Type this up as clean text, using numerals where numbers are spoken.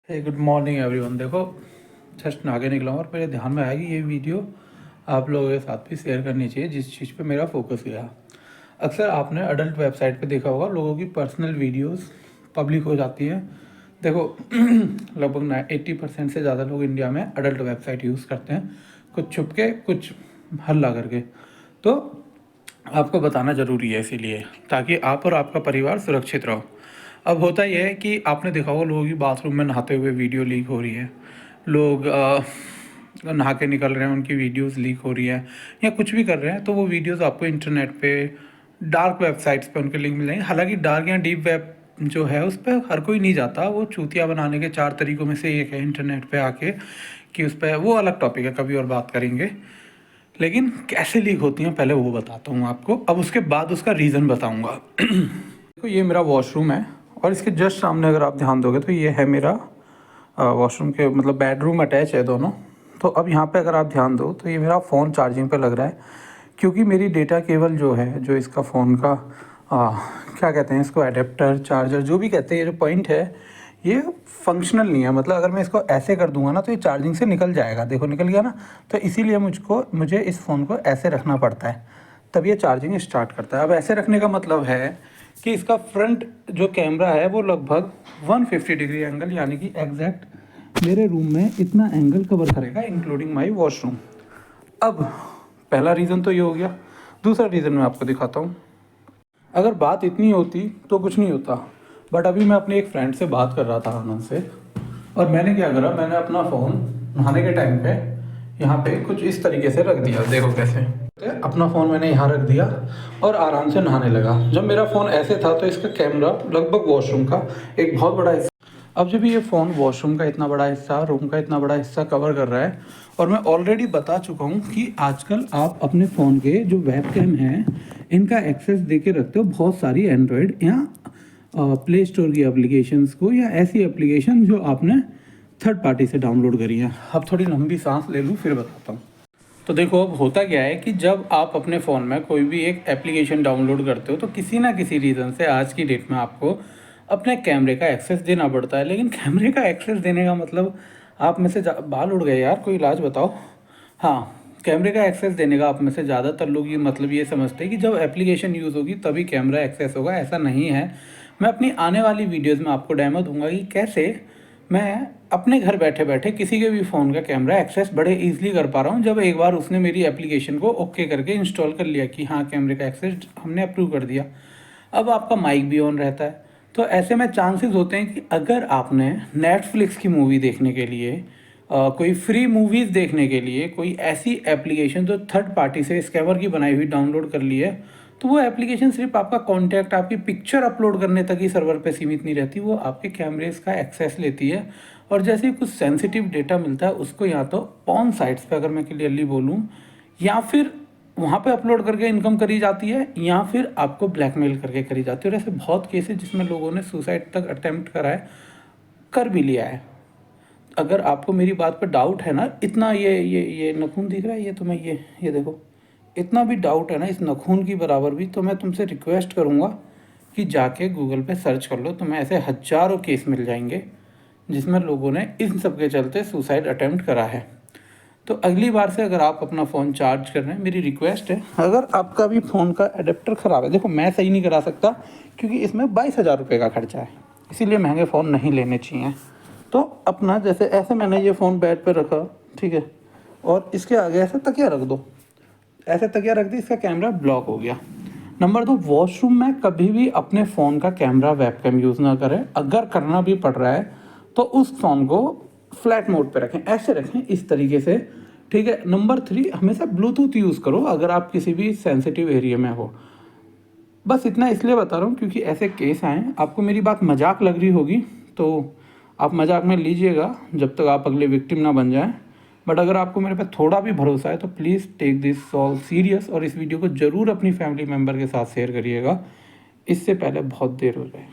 हे good morning everyone. देखो, just नहा निकला हूँ और मेरे ध्यान में आया कि ये वीडियो आप लोगों के साथ भी शेयर करनी चाहिए जिस चीज़ पे मेरा फोकस गया। अक्सर आपने अडल्ट वेबसाइट पे देखा होगा, लोगों की पर्सनल वीडियोस पब्लिक हो जाती हैं। देखो लगभग 80% से ज़्यादा लोग इंडिया में अडल्ट वेबसाइट यूज़ करते हैं, कुछ छुप के कुछ हल्ला करके। तो आपको बताना ज़रूरी है इसीलिए, ताकि आप और आपका परिवार सुरक्षित रहो। अब होता यह है कि आपने देखा होगा लोगों की बाथरूम में नहाते हुए वीडियो लीक हो रही है, लोग नहा के निकल रहे हैं उनकी वीडियोस लीक हो रही है, या कुछ भी कर रहे हैं तो वो वीडियोस आपको इंटरनेट पे डार्क वेबसाइट्स पे उनके लिंक मिल जाएंगे। हालांकि डार्क या डीप वेब जो है उस पर हर कोई नहीं जाता, वो चूतिया बनाने के 4 तरीकों में से एक है इंटरनेट पे आके कि उस पर, वो अलग टॉपिक है, कभी और बात करेंगे। लेकिन कैसे लीक होती हैं पहले वो बताता हूँ आपको, अब उसके बाद उसका रीज़न बताऊँगा। देखो, ये मेरा वॉशरूम है और इसके जस्ट सामने अगर आप ध्यान दोगे तो ये है मेरा वॉशरूम के मतलब बेडरूम अटैच है दोनों। तो अब यहाँ पे अगर आप ध्यान दो तो ये मेरा फ़ोन चार्जिंग पे लग रहा है, क्योंकि मेरी डेटा केबल जो है, जो इसका फ़ोन का क्या कहते हैं इसको, एडेप्टर चार्जर जो भी कहते हैं, ये जो पॉइंट है ये फंक्शनल नहीं है। मतलब अगर मैं इसको ऐसे कर दूंगा ना तो ये चार्जिंग से निकल जाएगा। देखो निकल गया ना। तो इसीलिए मुझे इस फ़ोन को ऐसे रखना पड़ता है, तब ये चार्जिंग स्टार्ट करता है। अब ऐसे रखने का मतलब है कि इसका फ्रंट जो कैमरा है वो लगभग 150 डिग्री एंगल, यानी कि एग्जैक्ट मेरे रूम में इतना एंगल कवर करेगा, इंक्लूडिंग माई वॉशरूम। अब पहला रीज़न तो ये हो गया। दूसरा रीज़न मैं आपको दिखाता हूँ। अगर बात इतनी होती तो कुछ नहीं होता, बट अभी मैं अपने एक फ्रेंड से बात कर रहा था आनंद से, और मैंने क्या करा, मैंने अपना फ़ोन नहाने के टाइम पे यहाँ पे कुछ इस तरीके से रख दिया। देखो कैसे, अपना फ़ोन मैंने यहाँ रख दिया और आराम से नहाने लगा। जब मेरा फ़ोन ऐसे था तो इसका कैमरा लगभग वॉशरूम का एक बहुत बड़ा हिस्सा, अब जब ये फ़ोन वॉशरूम का इतना बड़ा हिस्सा, रूम का इतना बड़ा हिस्सा कवर कर रहा है, और मैं ऑलरेडी बता चुका हूँ कि आजकल आप अपने फ़ोन के जो वेबकैम हैं इनका एक्सेस दे के रखते हो बहुत सारी एंड्रॉयड या प्ले स्टोर की एप्लीकेशंस को, या ऐसी एप्लीकेशन जो आपने थर्ड पार्टी से डाउनलोड करी है। अब थोड़ी लंबी सांस ले लूँ फिर बताता हूँ। तो देखो, अब होता क्या है कि जब आप अपने फ़ोन में कोई भी एक एप्लीकेशन डाउनलोड करते हो तो किसी ना किसी रीज़न से आज की डेट में आपको अपने कैमरे का एक्सेस देना पड़ता है। लेकिन कैमरे का एक्सेस देने का मतलब, आप में से बाल उड़ गए यार, कोई इलाज बताओ। हाँ, कैमरे का एक्सेस देने का आप में से ज़्यादातर लोग ये मतलब ये समझते हैं कि जब एप्लीकेशन यूज़ होगी तभी कैमरा एक्सेस होगा। ऐसा नहीं है। मैं अपनी आने वाली वीडियोज़ में आपको डेमो दूंगा कि कैसे मैं अपने घर बैठे बैठे किसी के भी फ़ोन का कैमरा एक्सेस बड़े ईजिली कर पा रहा हूँ, जब एक बार उसने मेरी एप्लीकेशन को ओके करके इंस्टॉल कर लिया कि हाँ कैमरे का एक्सेस हमने अप्रूव कर दिया। अब आपका माइक भी ऑन रहता है। तो ऐसे में चांसेस होते हैं कि अगर आपने नेटफ्लिक्स की मूवी देखने के लिए, कोई फ्री मूवीज़ देखने के लिए कोई ऐसी एप्लीकेशन जो थर्ड पार्टी से स्कैमर की बनाई हुई डाउनलोड कर ली है, तो वो एप्लीकेशन सिर्फ आपका कॉन्टैक्ट, आपकी पिक्चर अपलोड करने तक ही सर्वर पे सीमित नहीं रहती, वो आपके कैमरेज का एक्सेस लेती है। और जैसे ही कुछ सेंसिटिव डेटा मिलता है उसको या तो ऑन साइट्स पे, अगर मैं क्लियरली बोलूँ, या फिर वहाँ पे अपलोड करके इनकम करी जाती है, या फिर आपको ब्लैकमेल करके करी जाती है। और ऐसे बहुत केसेस जिसमें लोगों ने सुसाइड तक अटेम्प्ट करा है, कर भी लिया है। अगर आपको मेरी बात पर डाउट है ना, इतना ये नाखून दिख रहा है, ये तुम्हें ये देखो, इतना भी डाउट है ना इस नाखून की बराबर भी, तो मैं तुमसे रिक्वेस्ट करूँगा कि जाके गूगल पे सर्च कर लो, तुम्हें ऐसे हज़ारों केस मिल जाएंगे जिसमें लोगों ने इन सब के चलते सुसाइड अटेम्प्ट करा है। तो अगली बार से अगर आप अपना फ़ोन चार्ज कर रहे हैं, मेरी रिक्वेस्ट है, अगर आपका भी फ़ोन का एडेप्टर ख़राब है, देखो मैं सही नहीं करा सकता क्योंकि इसमें 22,000 रुपये का खर्चा है, इसीलिए महंगे फ़ोन नहीं लेने चाहिए। तो अपना जैसे ऐसे मैंने ये फ़ोन बेड पे रखा, ठीक है, और इसके आगे ऐसे तकिया रख दो, ऐसे तकिया रख दी, इसका कैमरा ब्लॉक हो गया। नंबर 2, वॉशरूम में कभी भी अपने फ़ोन का कैमरा वेबकैम यूज़ ना करें। अगर करना भी पड़ रहा है तो उस फ़ोन को फ्लैट मोड पे रखें, ऐसे रखें इस तरीके से, ठीक है। नंबर 3, हमेशा ब्लूटूथ यूज़ करो अगर आप किसी भी सेंसिटिव एरिया में हो। बस इतना इसलिए बता रहा हूँ क्योंकि ऐसे केस आए। आपको मेरी बात मजाक लग रही होगी तो आप मजाक में लीजिएगा जब तक आप अगले विक्टिम ना बन जाएं, बट अगर आपको मेरे पे थोड़ा भी भरोसा है तो please take this all serious और इस वीडियो को ज़रूर अपनी फैमिली मेम्बर के साथ शेयर करिएगा, इससे पहले बहुत देर हो जाए।